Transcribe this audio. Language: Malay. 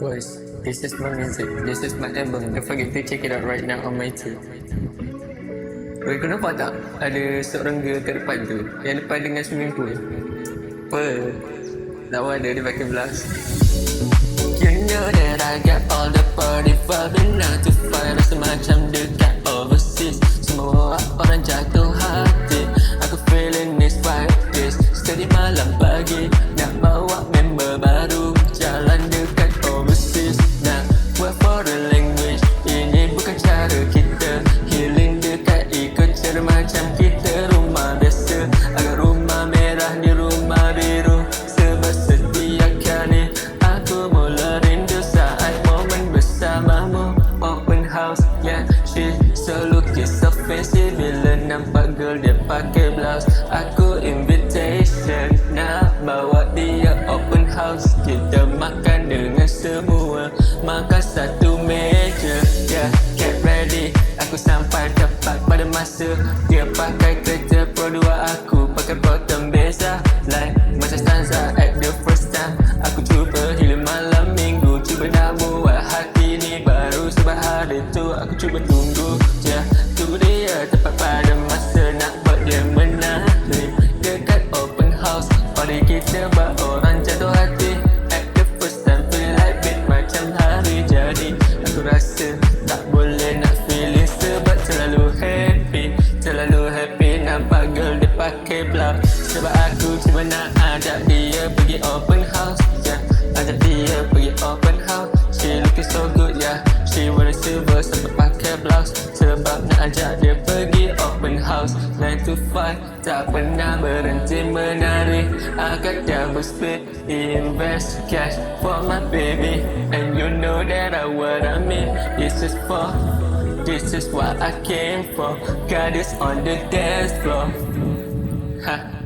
Boys, this is my music. This is my album. Don't forget to check it out right now on my YouTube. Weh, kau nampak tak? Ada seorang girl kat depan tu. Yang depan dengan swimming pool. Apa? Lawa ada dia pakai blouse. You know that I got all the party vibing 9 to 5. Rasa macam dekat overseas. Semua orang jatuh hati. Aku feeling this vibe this. Steady malam pagi. Nak bawa member baru. Jalan dekat overseas. Nak work for the language. Ini bukan cara kita. Healing dekat ikut cara macam kita. Rumah biasa. Agak rumah merah di rumah biru. Sebab setiap kali aku mula rindu saat momen bersamamu. Open house, yeah, she so looking so fancy. Bila nampak girl dia pakai blouse, aku invitation nak bawa dia open house. Kita makan dengan semua, makan satu meja. Yeah, get ready, aku sampai tepat pada masa. Dia pakai kereta Pro 2, aku pakai bottom beza. Like macam stanza at the first time. Aku cuba hila malam minggu, cuba nak buat hati ni baru. Sebab hari tu aku cuba tunggu, yeah, tunggu dia tepat pada masa. Nak buat dia menarik dekat open house. Pada kita buat orang jatuh hati. At the first time feel like bit macam hari jadi. Aku rasa tak boleh nak feeling sebab terlalu happy nampak girl dia pakai blouse. Sebab aku cuma nak ajak dia pergi open house, yeah, ajak dia pergi open house. She looking so good, yeah, she wearing silver sampai pakai blouse. Sebab nak ajak dia pergi open house. 9 to 5 tak pernah berhenti menari. Agak double speed, invest cash for my baby. And you know that I what I mean. This is what I came for. Got this on the dance floor. Ha.